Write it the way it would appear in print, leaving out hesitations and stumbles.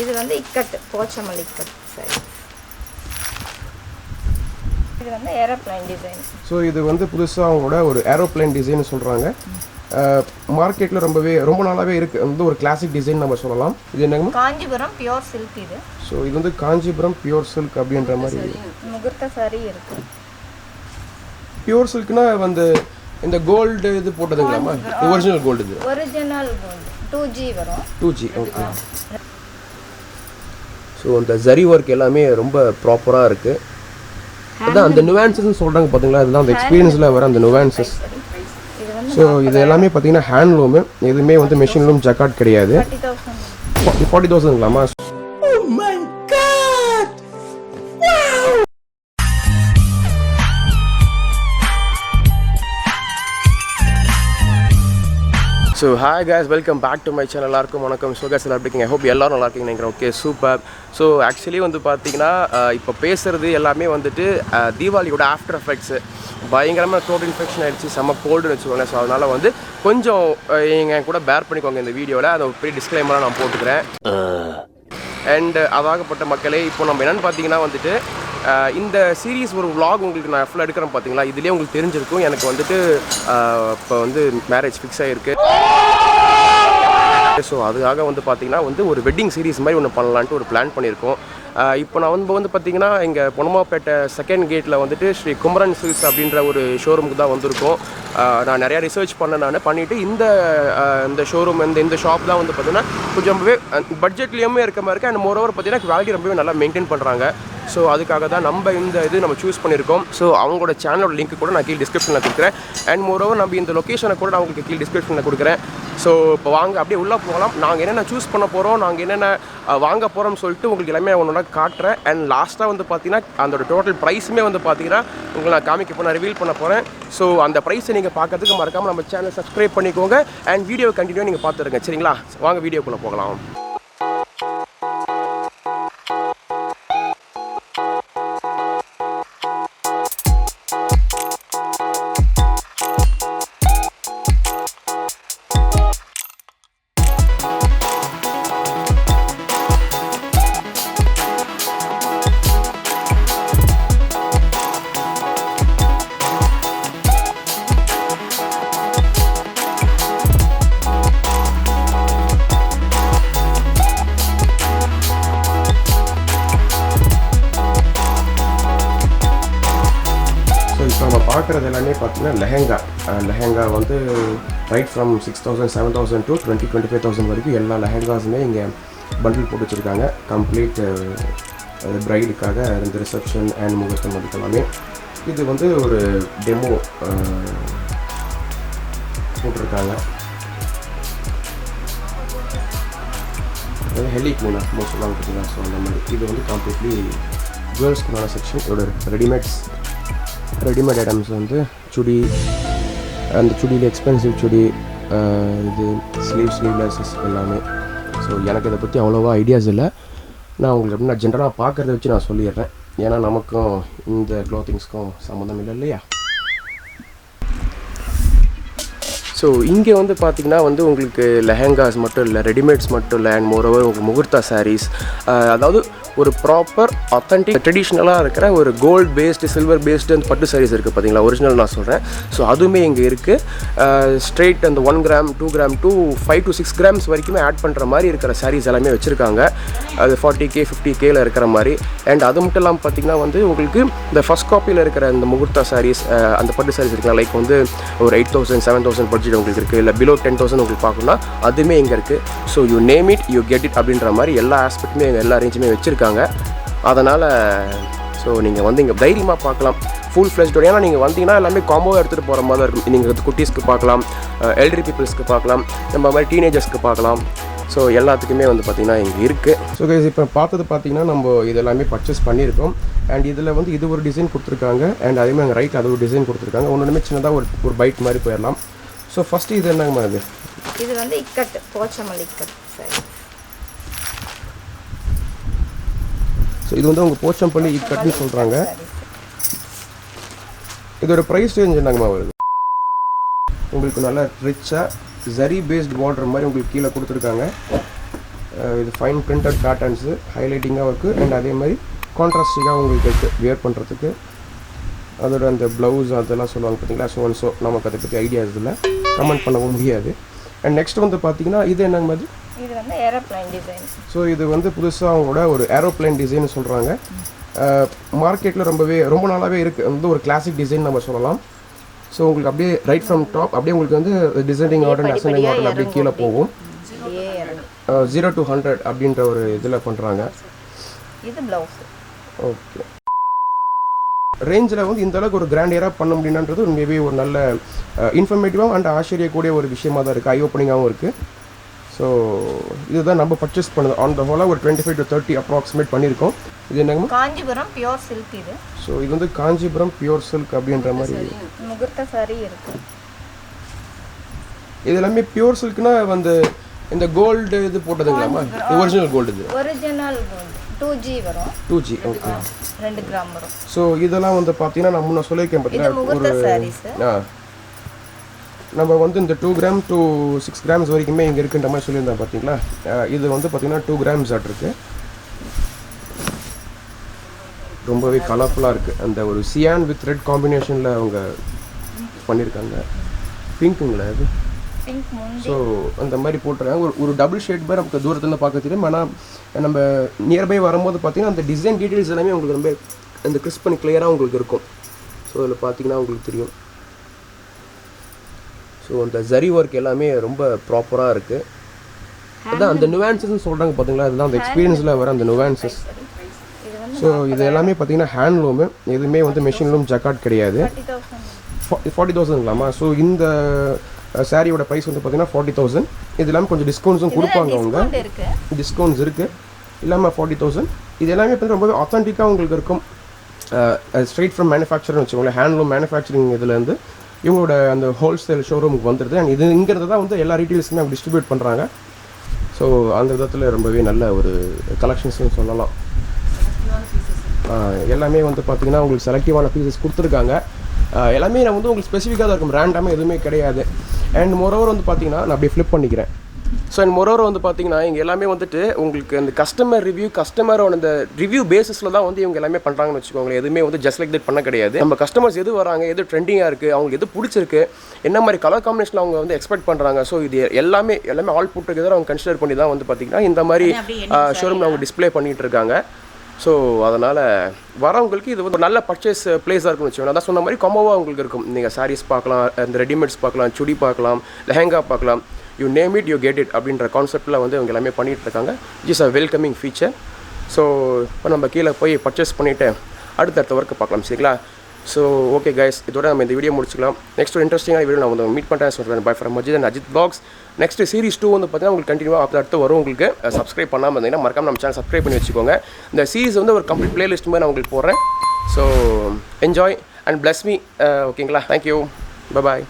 இது வந்து இக்கட் போச்சமல் இக்கட் சரி. இது வந்து ஏரோப்ளைன் டிசைன். ஸோ இது வந்து புதுசாக அவங்களோட ஒரு ஏரோப்ளைன் டிசைன் சொல்கிறாங்க. மார்க்கெட்டில் ரொம்ப நாளாகவே இருக்குது. வந்து ஒரு கிளாசிக் டிசைன் நம்ம சொல்லலாம். இது என்னங்க? காஞ்சிபுரம் பியூர் சில்க் இது. ஸோ இது வந்து காஞ்சிபுரம் பியூர் சில்க் அப்படின்ற மாதிரி முகூர்த்த சாரி இருக்கு. பியூர் சில்க்னா வந்து இந்த கோல்டு இது போட்டதுங்களாமா? ஒரிஜினல் கோல்டு இது. ஒரிஜினல் கோல்டு 2G வரும். 2G okay. ஸோ அந்த ஜரி ஒர்க் எல்லாமே ரொம்ப ப்ராப்பராக இருக்குது. அதான் அந்த நுவான்சஸ்ன்னு சொல்கிறாங்க பார்த்தீங்களா, அதுதான் அந்த எக்ஸ்பீரியன்ஸில் வர அந்த நுவான்சஸ். ஸோ இது எல்லாமே பார்த்தீங்கன்னா ஹேண்ட்லூமு, எதுவுமே வந்து மெஷின்லூம் ஜக்காட் கிடையாது. 40,000ங்களாமா? So hi guys, welcome back to my channel. எல்லாருக்கும் வணக்கம். ஸோ guys, எல்லாம் எப்படி இருக்கீங்க? ஹோப் எல்லோரும் நல்லா இருக்கீங்க நினைக்கிறேன். Okay, super. ஸோ ஆக்சுவலி வந்து பார்த்தீங்கன்னா இப்போ பேசுகிறது எல்லாமே வந்துட்டு தீபாவளியோட ஆஃப்டர் எஃபெக்ட்ஸு. பயங்கரமாக த்ரோட் இன்ஃபெக்ஷன் ஆகிடுச்சு, செம்ம கோல்டுன்னு வச்சுக்கோங்க. ஸோ அதனால் வந்து கொஞ்சம் என் கூட பேர் பண்ணிக்கோங்க இந்த வீடியோவில். அதை ஒரு பெரிய டிஸ்க்ளைமராக நான் போட்டுக்கிறேன். அண்ட் அதாகப்பட்ட மக்களே, இப்போ நம்ம என்னென்னு பார்த்தீங்கன்னா வந்துட்டு இந்த சீரீஸ் ஒரு vlog உங்களுக்கு நான் ஃபுல்லாக எடுக்கிறேன் பார்த்தீங்களா, இதுலேயே உங்களுக்கு தெரிஞ்சிருக்கும். எனக்கு வந்துட்டு இப்போ வந்து மேரேஜ் ஃபிக்ஸ் ஆகிருக்கு. ஸோ அதுக்காக வந்து பார்த்திங்கன்னா வந்து ஒரு வெட்டிங் சீரீஸ் மாதிரி ஒன்று பண்ணலான்ட்டு ஒரு பிளான் பண்ணியிருக்கோம். இப்போ நான் வந்து பார்த்திங்கன்னா இங்கே பொன்னமாப்பேட்டை செகண்ட் கேட்டில் வந்துட்டு ஸ்ரீ குமரன் சில்க்ஸ் அப்படின்ற ஒரு ஷோரூமுக்கு தான் வந்திருக்கோம். நான் நிறையா ரிசர்ச் பண்ணிவிட்டு இந்த ஷோரூம் இந்த ஷாப் தான் வந்து பார்த்திங்கன்னா கொஞ்சம் ரொம்பவே பட்ஜெட்லேயுமே இருக்க மாதிரி இருக்குது. அண்ட் மோரோவர் பார்த்திங்கன்னா குவாலிட்டி ரொம்பவே நல்லா மெயின்டைன் பண்ணுறாங்க. ஸோ அதுக்காக தான் நம்ம சூஸ் பண்ணியிருக்கோம். ஸோ அவங்களோட சேனலோட லிங்க் கூட நான் கீழே டிஸ்கிரிப்ஷனில் கொடுக்குறேன். அண்ட் மோரோவர் நம்ம இந்த லொக்கேஷனை கூட நான் உங்களுக்கு கீழே டிஸ்கிரிப்ஷனில் கொடுக்குறேன். ஸோ இப்போ வாங்க அப்படியே உள்ளே போகலாம். நாங்கள் என்னென்ன சூஸ் பண்ண போகிறோம், நாங்கள் என்னென்ன வாங்க போகிறோம்னு சொல்லிட்டு உங்களுக்கு எல்லாமே ஒன்றா காட்டுறேன். அண்ட் லாஸ்ட்டாக வந்து பார்த்தீங்கன்னா அதோட டோட்டல் ப்ரைஸுமே வந்து பார்த்தீங்கன்னா உங்களை நான் நான் ரிவீல் பண்ண போகிறேன். ஸோ அந்த ப்ரைஸை நீங்கள் பார்க்கறதுக்கு மறக்காமல் நம்ம சேனல் சப்ஸ்கிரைப் பண்ணிக்கோங்க. அண்ட் வீடியோ கண்டினியூ நீங்கள் பார்த்துருங்க, சரிங்களா? வாங்க வீடியோக்குள்ளே போகலாம். பார்க்குறது எல்லாமே பார்த்தீங்கன்னா லெஹெங்கா வந்து ரைட் ஃப்ரம் 6,000 7,000 to 20,000-25,000 வரைக்கும் எல்லா லெஹெங்காஸுமே இங்கே பண்டில் போட்டு வச்சுருக்காங்க. கம்ப்ளீட் ப்ரைடுக்காக இந்த ரிசப்ஷன் அண்ட் முகூர்த்தம் அதுக்கு எல்லாமே. இது வந்து ஒரு டெமோ போட்டிருக்காங்க. ஹெலி கூனா மோஸ்ட்லாம் பார்த்தீங்கன்னா. ஸோ அந்த மாதிரி இது வந்து கம்ப்ளீட்லி கேர்ள்ஸ்க்குமான செக்ஷன். இதோட ரெடிமேட் ஐட்டம்ஸ் வந்து சுடி, அந்த சுடியில் எக்ஸ்பென்சிவ் சுடி, இது ஸ்லீவ்லெஸ் எல்லாமே. ஸோ எனக்கு இதை பற்றி அவ்வளோவா ஐடியாஸ் இல்லை. நான் உங்களுக்கு எப்படி நான் ஜென்ரலாக பார்க்குறத வச்சு நான் சொல்லிடுறேன். ஏன்னா நமக்கும் இந்த க்ளாத்திங்ஸ்க்கும் சம்மந்தம் இல்லை இல்லையா? ஸோ இங்கே வந்து பார்த்திங்கன்னா வந்து உங்களுக்கு லெஹெங்காஸ் மட்டும் இல்லை, ரெடிமேட்ஸ் மட்டும் இல்லை, அண்ட் மோரோவர் உங்களுக்கு முகூர்த்தா சாரீஸ், அதாவது ஒரு ப்ராப்பர் ஆத்தென்டிக் ட்ரெடிஷ்னலாக இருக்கிற ஒரு கோல்டு பேஸ்டு சில்வர் பேஸ்டு அந்த பட்டு சாரீஸ் இருக்குது பார்த்தீங்களா, ஒரிஜினல் நான் சொல்கிறேன். ஸோ அதுவுமே இங்கே இருக்குது. ஸ்ட்ரெயிட் அந்த 1 gram 2 gram to 5 to 6 grams வரைக்குமே ஆட் பண்ணுற மாதிரி இருக்கிற சாரீஸ் எல்லாமே வச்சுருக்காங்க. அது 40K 50Kல இருக்கிற மாதிரி. அண்ட் அது மட்டும் இல்லாமல் பார்த்திங்கன்னா வந்து உங்களுக்கு இந்த ஃபஸ்ட் காப்பியில் இருக்கிற இந்த முகூர்த்தா சாரீஸ், அந்த பட்டு சாரீஸ் இருக்கலாம், லைக் வந்து ஒரு 8,000 7,000 பட்ஜெட் உங்களுக்கு இருக்குது, இல்லை பிலோ 10,000 உங்களுக்கு பார்க்கணும்னா அதுவுமே இங்கே இருக்குது. So you name it you get it அப்படின்ற மாதிரி எல்லா ஆஸ்பெக்ட்டுமே எல்லா ரேஞ்சுமே வச்சுருக்காங்க. அதனால் ஸோ நீங்கள் வந்து இங்கே தைரியமாக பார்க்கலாம் ஃபுல் ஃப்ளெஷ்டோட. ஏன்னா நீங்கள் வந்தீங்கன்னா எல்லாமே காம்போவாக எடுத்துகிட்டு போகிற மாதிரி தான் இருக்கும். நீங்கள் குட்டீஸ்க்கு பார்க்கலாம், எல்டரி பீப்புள்ஸ்க்கு பார்க்கலாம், நம்ம மாதிரி டீனேஜர்ஸ்க்கு பார்க்கலாம். ஸோ எல்லாத்துக்குமே வந்து பார்த்திங்கன்னா இங்கே இருக்குது. ஸோ கைஸ், இப்போ பார்த்தது பார்த்திங்கன்னா நம்ம இது எல்லாமே பர்ச்சேஸ் பண்ணியிருக்கோம். அண்ட் இதில் வந்து இது ஒரு டிசைன் கொடுத்துருக்காங்க. அண்ட் அதேமாதிரி அங்கே ரைட்டில் அது ஒரு டிசைன் கொடுத்துருக்காங்க. ஒன்றுமே சின்னதாக ஒரு பைட் மாதிரி போயிடலாம். ஸோ ஃபஸ்ட்டு இது என்னங்கம்மா? இது வந்து இக்கட் போச்சமல் இக்கட் சரி. ஸோ இது வந்து அவங்க போச்சம்பள்ளி இக்கட்னு சொல்கிறாங்க. இதோட ப்ரைஸ் ரேஞ்ச் என்னங்கம்மா வருது? உங்களுக்கு நல்லா ரிச்சாக ஜரி பேஸ்ட் பார்டர் மாதிரி உங்களுக்கு கீழே கொடுத்துருக்காங்க. இது ஃபைன் பிரிண்டட் பேட்டர்ன்ஸு ஹைலைட்டிங்காக இருக்குது அண்ட் அதே மாதிரி கான்ட்ராஸ்டிங்காக உங்களுக்கு இருக்குது வியர் பண்ணுறதுக்கு. அதோட அந்த ப்ளவுஸ் அதெல்லாம் சொல்லுவாங்க பார்த்தீங்களா. ஸோ நமக்கு அதை பற்றி ஐடியாஸ் இல்லை, கமெண்ட் பண்ணவும் முடியாது. அண்ட் நெக்ஸ்ட் வந்து பார்த்தீங்கன்னா இது என்னங்க மாதிரி இது வந்து ஏரோப்ளைன் டிசைன். ஸோ இது வந்து புதுசாக அவங்களோட ஒரு ஏரோப்ளைன் டிசைன் சொல்கிறாங்க. மார்க்கெட்டில் ரொம்ப நாளாகவே இருக்குது, வந்து ஒரு கிளாசிக் டிசைன் நம்ம சொல்லலாம். ஸோ உங்களுக்கு அப்படியே ரைட் ஃப்ரம் டாப் அப்படியே உங்களுக்கு வந்து டிசைனிங் ஆர்டர் அசெண்டிங் ஆர்டர் அப்படியே கீழே போகும். 0 to 100 அப்படின்ற ஒரு இதில் பண்ணுறாங்க. இது ப்ளவுஸ். ஓகே, ரேஞ்சில் வந்து இந்த அளவுக்கு ஒரு கிராண்டியராக பண்ண முடியுன்றது மேபி ஒரு நல்ல இன்ஃபர்மேட்டிவாக அண்ட் ஆச்சரியக்கூடிய ஒரு விஷயமாக தான் இருக்குது, ஐ ஓப்பனிங்காகவும் இருக்குது. ஸோ இதுதான் நம்ம பர்ச்சேஸ் பண்ணது. ஆன் த ஹோலாக ஒரு 25 to 30 அப்ராக்சிமேட் பண்ணியிருக்கோம். இது என்னங்க? காஞ்சிபுரம் பியூர் சில்க் இது. ஸோ இது வந்து காஞ்சிபுரம் பியூர் சில்க் அப்படின்ற மாதிரி முகூர்த்த சாரி இருக்குது. இது எல்லாமே பியூர் சில்க்னா வந்து இந்த கோல்டு இது போட்டதுங்களாமா? ஒரிஜினல் கோல்டு இது. ஒரிஜினல் கோல்டு 2G வரும். 2G okay. 2 கிராம் வரும். ஸோ இதெல்லாம் வந்து பார்த்தீங்கன்னா நான் முன்ன சொல்லியிருக்கேன் பார்த்தீங்கன்னா ஒரு நம்ம வந்து இந்த 2 grams to 6 grams வரைக்குமே இங்கே இருக்குன்ற மாதிரி சொல்லியிருந்தேன் பார்த்தீங்களா. இது வந்து பார்த்தீங்கன்னா 2 grams ஆட்டிருக்கு. ரொம்பவே கலர்ஃபுல்லாக இருக்குது. அந்த ஒரு சியான் வித் ரெட் காம்பினேஷனில் அவங்க பண்ணியிருக்காங்க. பிங்க்குங்களா அது? ஸோ அந்த மாதிரி போட்டுருக்காங்க. ஒரு டபுள் ஷேட் மாதிரி நமக்கு தூரத்தில் பார்க்க தெரியும். ஆனால் நம்ம நியர்பை வரும்போது பார்த்தீங்கன்னா அந்த டிசைன் டீட்டெயில்ஸ் எல்லாமே உங்களுக்கு ரொம்ப அந்த கிறிஸ்ப் பண்ணி கிளியராக உங்களுக்கு இருக்கும். ஸோ அதில் பார்த்தீங்கன்னா உங்களுக்கு தெரியும். ஸோ அந்த ஜரி ஒர்க் எல்லாமே ரொம்ப ப்ராப்பராக இருக்குது. அதான் அந்த நுவான்சஸ்ன்னு சொல்கிறாங்க பார்த்தீங்களா, அதுதான் அந்த எக்ஸ்பீரியன்ஸில் வர அந்த நுவான்சஸ். ஸோ இது எல்லாமே பார்த்தீங்கன்னா ஹேண்ட்லூமு, எதுவுமே வந்து மெஷின்லூம் ஜக்காட் கிடையாது. 40,000ங்களாமா? ஸோ இந்த சாரியோட ப்ரைஸ் வந்து பார்த்தீங்கன்னா 40,000. இது எல்லாமே கொஞ்சம் டிஸ்கவுண்ட்ஸும் கொடுப்பாங்க அவங்க. டிஸ்கவுண்ட்ஸ் இருக்குது இல்லாமல் 40,000. இது எல்லாமே பார்த்தீங்கன்னா ரொம்பவே ஆத்தென்டிக்காக உங்களுக்கு இருக்கும். ஸ்ட்ரெயிட் ஃப்ரம் மேனுஃபேக்சர்னு வச்சுக்கோங்களேன். ஹேண்ட்லூம் மேனுஃபேக்சரிங் இதுலேருந்து இவங்களோட அந்த ஹோல்சேல் ஷோரூமுக்கு வந்துடுது. அண்ட் இது இங்கிறது தான் வந்து எல்லா ரீட்டெயில்ஸுமே அவங்க டிஸ்ட்ரிபியூட் பண்ணுறாங்க. ஸோ அந்த விதத்தில் ரொம்பவே நல்ல ஒரு கலெக்ஷன்ஸ்னு சொல்லலாம். எல்லாமே வந்து பார்த்திங்கன்னா உங்களுக்கு செலக்டிவான பீசஸ் கொடுத்துருக்காங்க. எல்லாமே நான் வந்து உங்களுக்கு ஸ்பெசிஃபிக்காக தான் இருக்கும், ரேண்டாமல் எதுவுமே கிடையாது. அண்ட் மோரோவர் வந்து பார்த்திங்கன்னா நான் அப்படியே ஃப்ளிப் பண்ணிக்கிறேன். ஸோ அண்ட் மோரோவர் வந்து பார்த்திங்கன்னா இங்கே எல்லாமே வந்துட்டு உங்களுக்கு அந்த கஸ்டமர் ரிவ்யூ, கஸ்டமரோட அந்த ரிவ்யூ பேஸிஸில் தான் வந்து இவங்க எல்லாமே பண்ணுறாங்கன்னு வச்சுக்கோங்களேன். எதுவுமே வந்து ஜஸ்ட் லைக் தட் பண்ண கிடையாது. நம்ம கஸ்டமர்ஸ் எது வராங்க, எது ட்ரெண்டிங்காக இருக்குது, அவங்களுக்கு எது பிடிச்சிருக்கு, என்ன மாதிரி கலர் காம்பினேஷனில் அவங்க வந்து எக்ஸ்பெக்ட் பண்ணுறாங்க. ஸோ இது எல்லாமே ஆல் புட் டுகெதர் அவங்க கன்சிடர் பண்ணி தான் வந்து பார்த்திங்கன்னா இந்த மாதிரி ஷோரூமில் அவங்க டிஸ்பிளே பண்ணிகிட்டு இருக்காங்க. ஸோ அதனால் வரவங்களுக்கு இது வந்து ஒரு நல்ல பர்ச்சேஸ் பிளேஸாக இருக்குன்னு வச்சுக்கோங்க. அதான் சொன்ன மாதிரி காம்போவாக உங்களுக்கு இருக்கும். நீங்கள் சாரீஸ் பார்க்கலாம், இந்த ரெடிமேட்ஸ் பார்க்கலாம், சுடி பார்க்கலாம், லெஹங்கா பார்க்கலாம், you name it you get it அப்படின்ற கான்செப்டில் வந்து இவங்க எல்லாமே பண்ணிகிட்டு இருக்காங்க. It's a welcoming feature. So இப்போ நம்ம கீழே போய் பர்ச்சேஸ் பண்ணிவிட்டு அடுத்தடுத்த ஒர்க்கு பார்க்கலாம், சரிங்களா? ஸோ ஓகே கைஸ், இதோட நம்ம இந்த வீடியோ முடிச்சுக்கலாம். நெக்ஸ்ட் ஒரு இன்ட்ரெஸ்டிங்கான வீடியோ நான் வந்து மீட் பண்ணுறேன் சொல்கிறேன். Bye from Majid and Ajith vlogs. Next series 2 வந்து பார்த்தீங்கன்னா உங்களுக்கு கண்டினியூவாக அடுத்து வரும். உங்களுக்கு சப்ஸ்கிரைப் பண்ணாமல் இருந்தீங்கன்னா மறக்காம நம்ம சேனல் சப்ஸ்கிரைப் பண்ணி வச்சுக்கோங்க. இந்த சீரிஸ் வந்து ஒரு கம்ப்ளீட் பிளேலிஸ்ட் மாதிரி நான் உங்களுக்கு போடுறேன். So enjoy and bless me. ஓகேங்களா? தேங்க்யூ, பை பாய்.